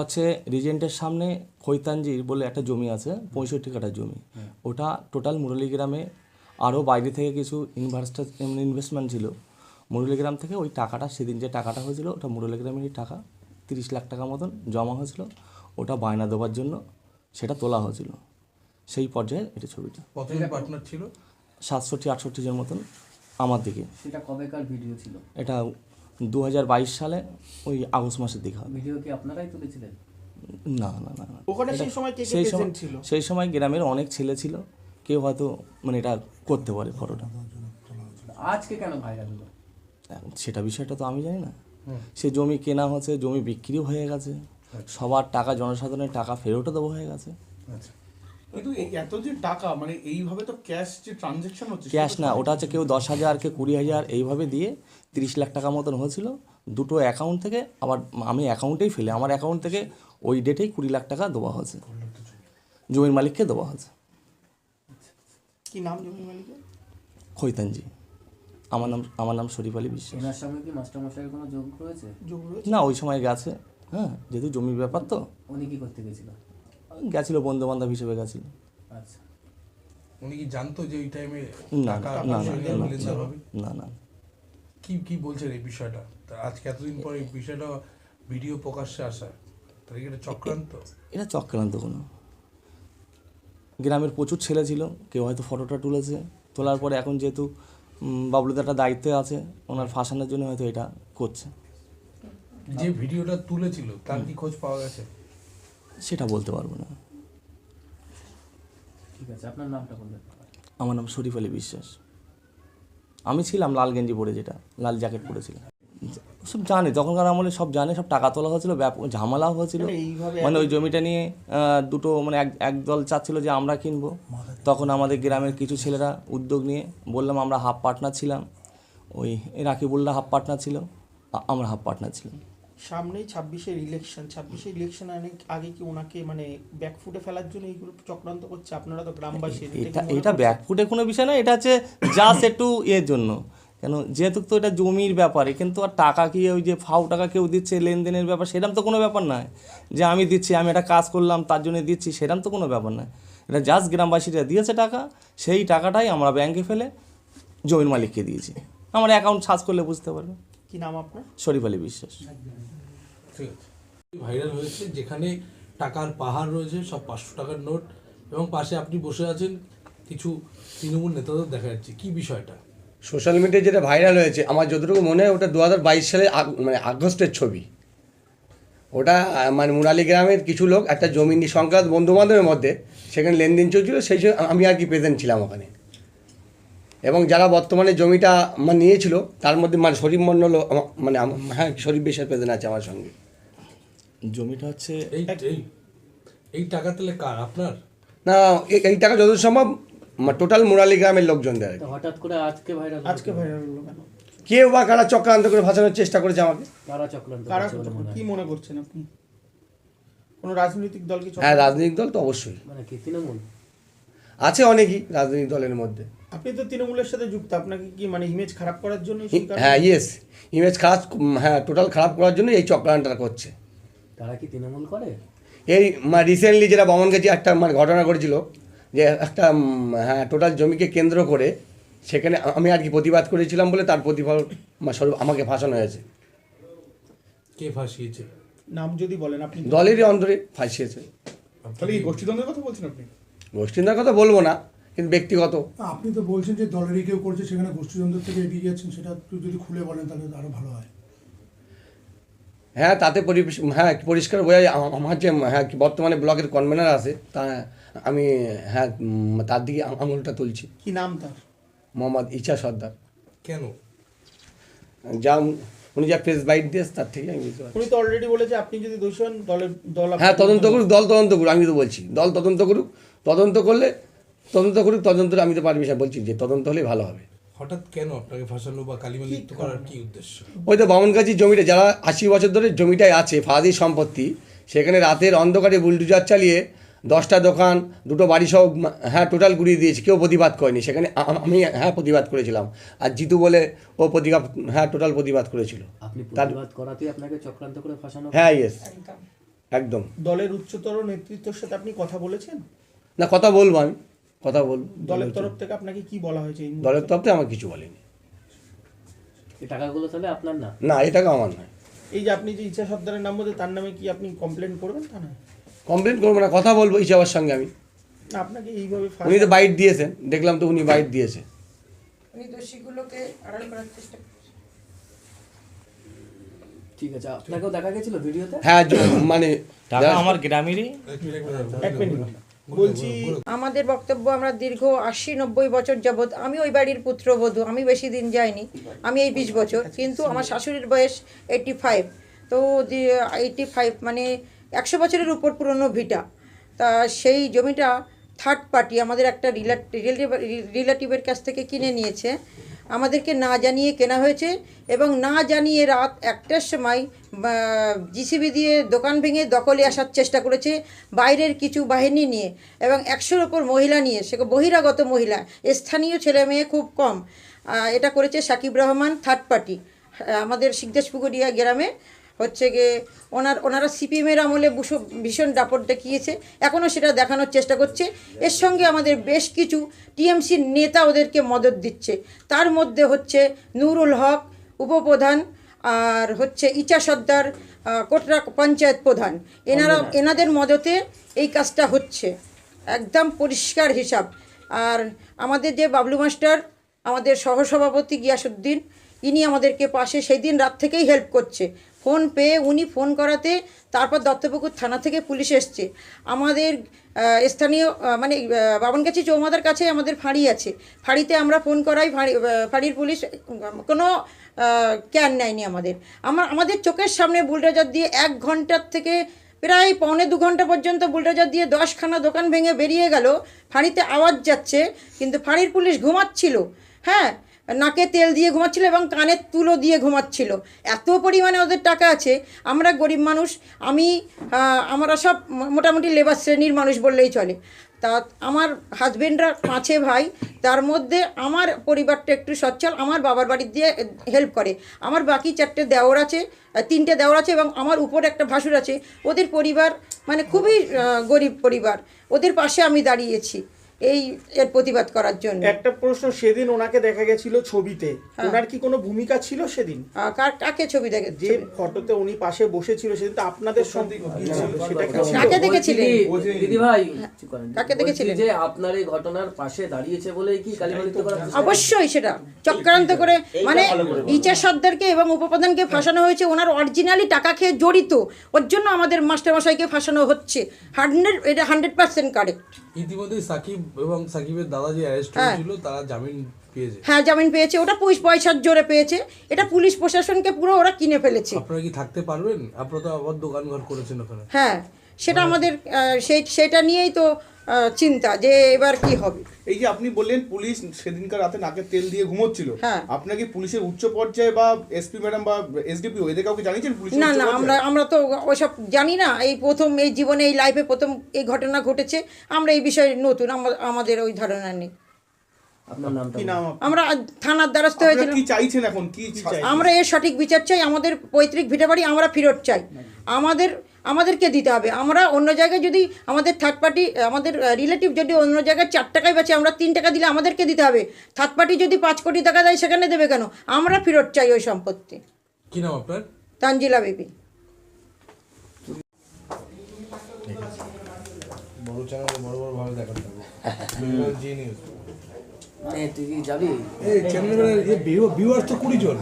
হচ্ছে রিজেন্টের সামনে খৈতানজির বলে একটা জমি আছে, 65 কাঠা জমি। ওটা টোটাল মুরলীগ্রামে আরও বাইরে থেকে কিছু ইনভেস্টমেন্ট ছিল। মুরলীগ্রাম থেকে ওই টাকাটা, সেদিন যে টাকাটা হয়েছিল ওটা মুরলীগ্রামেরই টাকা, 30 লাখ টাকা মতন জমা হয়েছিল। ওটা বায়না দেওয়ার জন্য সেটা তোলা হয়েছিল। সেই পর্যায়ে এটা ছবিটা। কতজন পার্টনার ছিল? 67-68 জন মতন আমার দিকে। সেটা কবেকার ভিডিও ছিল? এটা 2022 সালে ওই আগস্ট মাসের দিকে হবে। ভিডিও কি আপনারাই তুলেছিলেন? না না না না। ওখানে সেই সময় কে কে প্রেজেন্ট ছিল? সেই সময় গ্রামের অনেক ছেলে ছিল, কেউ হয়তো মানে এটা করতে পারে ফটোটা। আজকে কেন ভাইরাল হলো? এখন সেটা বিষয়টা তো আমি জানি না। সে জমি কেনা হচ্ছে, জমি বিক্রিও হয়ে গেছে, সবার টাকা, জনসাধারণের টাকা ফেরতও দেওয়া হয়ে গেছে। আচ্ছা, কিন্তু এত যে টাকা, মানে এইভাবে তো ক্যাশ যে ট্রানজ্যাকশন হচ্ছে, ক্যাশ না, ওটা হচ্ছে কেউ 10,000, কেউ 20,000 এইভাবে দিয়ে 30 লাখ টাকা মতন হয়েছিল। দুটো অ্যাকাউন্ট থেকে, আবার আমি অ্যাকাউন্টেই ফেলে আমার অ্যাকাউন্ট থেকে ওই ডেটেই 20 লাখ টাকা দেওয়া হয়েছে, জমির মালিককে দেওয়া হয়েছে। কি নাম জমির মালিকের? খৈতানজি। আমার নাম শরীফ আলী বিশ্বাস। এনার সঙ্গে কি মাস্টারমশাইয়ের কোনো যোগ রয়েছে? যোগ রয়েছে? না, ওই সময় গেছে, হ্যাঁ, যেহেতু জমির ব্যাপার তো উনি কি করতে গেছিল? গেছিল, বন্ধু বান্ধব হিসেবে গেছিল। আচ্ছা, উনি কি জানতো যে ওই টাইমে না টাকা না পয়সা নিয়ে না লেনদেন হবে? না না। কি বলছেন এই বিষয়টা? তা আজকে এতদিন পরে এই বিষয়টা ভিডিও প্রকাশ্যে আসা, তাহলে কি এটা চক্রান্ত? এটা চক্রান্ত কোনো। গ্রামের প্রচুর ছেলে ছিল, কেউ হয়তো ফটোটা তুলেছে, তোলার পরে এখন যেহেতু বাবলুদার একটা দায়িত্বে আছে, ওনার ফাঁসানোর জন্য হয়তো এটা করছে। যে ভিডিওটা তুলেছিল তার কি খোঁজ পাওয়া গেছে? সেটা বলতে পারবো না। ঠিক আছে, আপনার নামটা বলবেন? আমার নাম শরীফ আলী বিশ্বাস। আমি ছিলাম লাল গেঞ্জি পরে, যেটা লাল জ্যাকেট পরেছিলাম। সব জানে, তখনকার আমলে সব জানে, সব টাকা তোলা হয়েছিল, ব্যাপক ঝামেলাও হয়েছিল। মানে ওই জমিটা নিয়ে দুটো মানে এক দল চাচ্ছিল যে আমরা কিনবো। তখন আমাদের গ্রামের কিছু ছেলেরা উদ্যোগ নিয়ে বললাম, আমরা হাফ পার্টনার ছিলাম, ওই রাকিবুল্লাহ হাফ পার্টনার ছিল, আমরা হাফ পার্টনার ছিলাম। সামনেই 26-এর ইলেকশন, 26-এর ইলেকশন আগে কি ওনাকে মানে ব্যাকফুটে ফেলার জন্য এইগুলো চক্রান্ত করছে? আপনারা তো গ্রামবাসী, এটা ব্যাকফুটে কোনো বিষয় না, এটা হচ্ছে জাস্ট একটু এর জন্য। কেন, যেহেতু তো এটা জমির ব্যাপারে, কিন্তু আর টাকা কি ওই যে ফাউ টাকা কেউ দিচ্ছে লেনদেনের ব্যাপার, সেরকম তো কোনো ব্যাপার নয় যে আমি দিচ্ছি, আমি একটা কাজ করলাম তার জন্য দিচ্ছি, সেরকম তো কোনো ব্যাপার নয়। এটা জাস্ট গ্রামবাসীরা দিয়েছে টাকা, সেই টাকাটাই আমরা ব্যাংকে ফেলে জমির মালিককে দিয়েছি। আমার অ্যাকাউন্ট সার্চ করলে বুঝতে পারবে। কি নাম আপনার? শরীফ আলী বিশ্বাস। ঠিক আছে, ভাইরাল হয়েছে যেখানে টাকার পাহাড় রয়েছে, সব 500 টাকার নোট, এবং পাশে আপনি বসে আছেন, কিছু তৃণমূল নেতাদের দেখা যাচ্ছে। কি বিষয়টা? সোশ্যাল মিডিয়ায় যেটা ভাইরাল হয়েছে, আমার যতটুকু মনে হয় ওটা 2022 সালের মানে আগস্টের ছবি। ওটা মানে মুরালি গ্রামের কিছু লোক একটা জমি সংক্রান্ত বন্ধুবান্ধবের মধ্যে সেখানে লেনদেন চলছিল, সেই সময় আমি আর কি প্রেজেন্ট ছিলাম ওখানে। এবং যারা বর্তমানে জমিটা মানে নিয়েছিল তার মধ্যে মানে শরীফ মণ্ডল, মানে হ্যাঁ, শরীফ বিশ্বাস প্রেজেন্ট আছে আমার সঙ্গে। জমিটা হচ্ছে এই টাকা তাহলে কার? আপনার না, এই টাকা যত সম্ভব টোটাল মুরালি গ্রামের লোকজনদের। তো হঠাৎ করে আজকে ভাইরাল হলো কেন? কেউ বা কারা চক্রান্ত করে ভাসানোর চেষ্টা করেছে আমাকে। কারা চক্রান্ত কারা করছে বলে মনে হয়? কি মনে করছেন আপনি? কোনো রাজনৈতিক দল কি? হ্যাঁ, রাজনৈতিক দল তো অবশ্যই মানে কি তৃণমূল আছে, অনেকই রাজনৈতিক দলের মধ্যে। আপনি তো তৃণমূলের সাথে যুক্ত, আপনাকে কি মানে ইমেজ খারাপ করার জন্য? হ্যাঁ, ইয়েস, ইমেজ খারাপ, হ্যাঁ, টোটাল খারাপ করার জন্য এই চক্রান্তটা করছে। তারা কি তৃণমূল করে? এই রিসেন্টলি যেটা বামনগাছি একটা মানে ঘটনা করেছিল, যে একটা হ্যাঁ টোটাল জমিকে কেন্দ্র করে সেখানে আমি আর কি প্রতিবাদ করেছিলাম বলে তার প্রতিফল স্বরূপ আমাকে ফাঁসানো হয়েছে। কে ফাঁসিয়েছে? নাম যদি বলেন আপনি। দলেরই অন্তরে ফাঁসিয়েছে। তাহলে কি গোষ্ঠীদ্বন্দ্বের কথা বলছেন আপনি? গোষ্ঠীর কথা বলবো না, কিন্তু ব্যক্তিগত। আপনি তো বলছেন যে দলেরই কেউ করছে, সেখানে গোষ্ঠীদ্বন্দ্ব থেকে এগিয়ে যাচ্ছেন, সেটা একটু যদি খুলে বলেন তাহলে আরও ভালো হয়। হ্যাঁ, তাতে হ্যাঁ পরিষ্কার বোঝা যায়। আমার যে হ্যাঁ বর্তমানে ব্লকের কনভেনার আছে, তা আমি হ্যাঁ তার দিকে আঙুলটা তুলছি। কি নাম তার? মোহাম্মদ ইচ্ছা সর্দার। কেন? যা উনি যা প্রেস বাইট দিয়েছে তার থেকে আমি বুঝতে পারছি। উনি তো অলরেডি বলেছে আপনি যদি দোষী হন দল হ্যাঁ, তদন্ত করুক, দল তদন্ত করুক, আমি তো বলছি দল তদন্ত করুক, তদন্ত করলে তদন্ত করুক, তদন্ত আমি তো পারমিশন বলছি যে তদন্ত হলেই ভালো হবে। হঠাৎ কেন আপনাকে ফাঁসানো বা কালিমা লিপ্ত করার কি উদ্দেশ্য? ওই তো বামনগাছির জমিটা, যারা 80 বছর ধরে জমিটায় আছে, ফাঁদি সম্পত্তি, সেখানে রাতের অন্ধকারে বুলডুজার চালিয়ে 10টা দোকান, 2টো বাড়ি সহ হ্যাঁ টোটাল গুড়িয়ে দিয়েছে, কেউ প্রতিবাদ করেনি। সেখানে আমি হ্যাঁ প্রতিবাদ করেছিলাম, আর জিতু বলে ও টোটাল প্রতিবাদ করেছিল। আপনি প্রতিবাদ করাতেই আপনাকে চক্রান্ত করে ফাঁসানো? হ্যাঁ, ইয়েস। একদম দলের উচ্চতর নেতৃত্বের সাথে আপনি কথা বলেছেন? না, কথা বলবো, আমি কথা বলবো। দলের তরফ থেকে আপনাকে কি বলা হয়েছে এই মুহূর্তে? দলের তরফ থেকে আমার কিছু বলেনি। এই টাকাগুলো তাহলে আপনার না? না, এই টাকা আমার নয়। এই যে আপনি যে ইচ্ছা সর্দারের নাম বলতে, তার নামে কি আপনি কমপ্লেন করবেন থানায়? কমপ্লেন করবো না, কথা বলবো ইচ্ছাবার সঙ্গে আমি। না, আপনাকে এইভাবে উনি তো বাইট দিয়েছেন, দেখলাম তো উনি বাইট দিয়েছে। উনি দোষীগুলোকে আড়াল করার চেষ্টা করছেন। ঠিক আছে, আপনাকেও দেখা গেছিল ভিডিওতে? হ্যাঁ, মানে টাকা আমার গ্রামেরই। এক মিনিট বলছি। আমাদের বক্তব্য, আমরা দীর্ঘ 80-90 বছর যাবৎ, আমি ওই বাড়ির পুত্রবধূ, আমি বেশি দিন যাইনি, আমি এই 20 বছর, কিন্তু আমার শাশুড়ির বয়স 85। তো 85 মানে 100 বছরের উপর পুরনো ভিটা। তা সেই জমিটা থার্ড পার্টি আমাদের একটা রিলেটিভের কাছ থেকে কিনে নিয়েছে, আমাদেরকে না জানিয়ে কেনা হয়েছে, এবং না জানিয়ে রাত 1টার সময় জিসিবি দিয়ে দোকান ভেঙে দখলে আসার চেষ্টা করেছে বাইরের কিছু বাহিনী নিয়ে, এবং 100-র ওপর মহিলা নিয়ে, সে বহিরাগত মহিলা, স্থানীয় ছেলে মেয়ে খুব কম। এটা করেছে সাকিব রহমান, থার্ড পার্টি, আমাদের সিদ্ধেশপুকুরিয়া গ্রামে হচ্ছে গিয়ে। ওনারা সিপিএমের আমলে ভীষণ দাপট দেখিয়েছে, এখনও সেটা দেখানোর চেষ্টা করছে। এর সঙ্গে আমাদের বেশ কিছু টিএমসির নেতা ওদেরকে মদত দিচ্ছে, তার মধ্যে হচ্ছে নুরুল হক উপপ্রধান, আর হচ্ছে ইচা সর্দার কোটরা পঞ্চায়েত প্রধান। এনাদের মদতে এই কাজটা হচ্ছে, একদম পরিষ্কার হিসাব। আর আমাদের যে বাবলু মাস্টার, আমাদের সহসভাপতি গিয়াসউদ্দিন, ইনি আমাদেরকে পাশে সেই দিন রাত থেকেই হেল্প করছে। ফোন পেয়ে উনি ফোন করাতে তারপর দত্তপুকুর থানা থেকে পুলিশ এসছে। আমাদের স্থানীয় মানে বাবনগাছি চৌমাদার কাছে আমাদের ফাঁড়ি আছে, ফাঁড়িতে আমরা ফোন করাই, ফাঁড়ির পুলিশ কোনো কেয়ার নেয়নি আমাদের চোখের সামনে বুলডোজার দিয়ে 1 ঘন্টার থেকে প্রায় 1.25 ঘন্টা পর্যন্ত বুলডোজার দিয়ে 10খানা দোকান ভেঙে বেরিয়ে গেল। ফাঁড়িতে আওয়াজ যাচ্ছে, কিন্তু ফাঁড়ির পুলিশ ঘুমাচ্ছিল, হ্যাঁ, নাকে তেল দিয়ে ঘুমাচ্ছিল এবং কানের তুলো দিয়ে ঘুমাচ্ছিল। এত পরিমাণে ওদের টাকা আছে। আমরা গরিব মানুষ, আমরা সব মোটামুটি লেবার শ্রেণীর মানুষ বললেই চলে। তা আমার হাজবেন্ডরা 5 ভাই, তার মধ্যে আমার পরিবারটা একটু সচ্ছল, আমার বাবার বাড়ির দিয়ে হেল্প করে। আমার বাকি 3টে দেওর আছে, 3টে দেওর আছে, এবং আমার উপর একটা ভাসুর আছে। ওদের পরিবার মানে খুবই গরিব পরিবার, ওদের পাশে আমি দাঁড়িয়েছি এর প্রতিবাদ করার জন্য। একটা প্রশ্ন, সেদিন ওনাকে দেখা গেছিল ছবিতে, ওনার কি কোনো ভূমিকা ছিল সেদিন? কাকে ছবি দেখে? যে ফটোতে উনি পাশে বসেছিল, সেদিন তো আপনাদের সঙ্গে ছিল, সেটা কি ছিল? কাকে দেখেছিলেন দিদি ভাই? কাকে দেখেছিলেন? যে আপনার এই ঘটনার পাশে দাঁড়িয়েছে বলেই কি কালিমালিপ্ত করা? অবশ্যই সেটা চক্রান্ত করে, মানে ইচা সর্দারকে এবং উপপ্রধানকে ফাঁসানো হয়েছে। ওনার অরিজিনালি টাকা খেয়ে জড়িত, ওর জন্য আমাদের মাস্টারমশাইকে ফাঁসানো হচ্ছে। এটা 100% কারেক্ট। ইতিমধ্যে সাকিব এবং সাকিবের দাদা যে অ্যারেস্ট হয়েছিল, তারা জামিন পেয়েছে। হ্যাঁ, জামিন পেয়েছে, ওটা পয়সার জোরে পেয়েছে। এটা পুলিশ প্রশাসনকে পুরো ওরা কিনে ফেলেছে। আপনারা কি থাকতে পারবেন? আপনারা তো আবার দোকান ঘর করেছেন ওখানে। হ্যাঁ, সেটা আমাদের সেটা নিয়েই তো চিন্তা যে এবার কি হবে। এই যে আপনি বললেন পুলিশ সেদিনকার রাতে নাকে তেল দিয়ে ঘুমোচ্ছিল, হ্যাঁ। আপনাকে পুলিশের উচ্চ পর্যায়ে বা এসপি ম্যাডাম বা এসডিপিও এদের কাউকে জানিয়েছেন? পুলিশের না উচ্চ না, পর্যায়ে? আমরা তো ওইসব জানি না। এই প্রথম, এই জীবনে, এই লাইফে প্রথম এই ঘটনা ঘটেছে। আমরা এই বিষয়ে নতুন, আমাদের ওই ধারণা নেই। আপনার নামটা কি নাম? আমরা থানার দ্বারস্থ আপনারা হয়েছিলাম। কি চাইছেন এখন? কি চাই? আমরা এর সঠিক বিচার চাই। আমাদের পৈতৃক ভিটা বাড়ি আমরা ফেরত চাই। আমাদেরকে দিতে হবে। আমরা অন্য জায়গায় যদি আমাদের থার্ড পার্টি, আমাদের রিলেটিভ যদি অন্য জায়গায় 4 টাকায় বেচে, আমরা 3 টাকা দিলে আমাদেরকে দিতে হবে। থার্ড পার্টি যদি 5 কোটি টাকা দেয়, সেখানে দেবে কেন? আমরা ফেরত চাই ওই সম্পত্তি। কি নাম আপনার? তানজিলা বিবি। বড় চ্যানেলে বড় ভাবে দেখাতে হবে। জি নিউজ। তুই কি যাবি? এই চ্যানেলের ভিউয়ার তো 20 জন।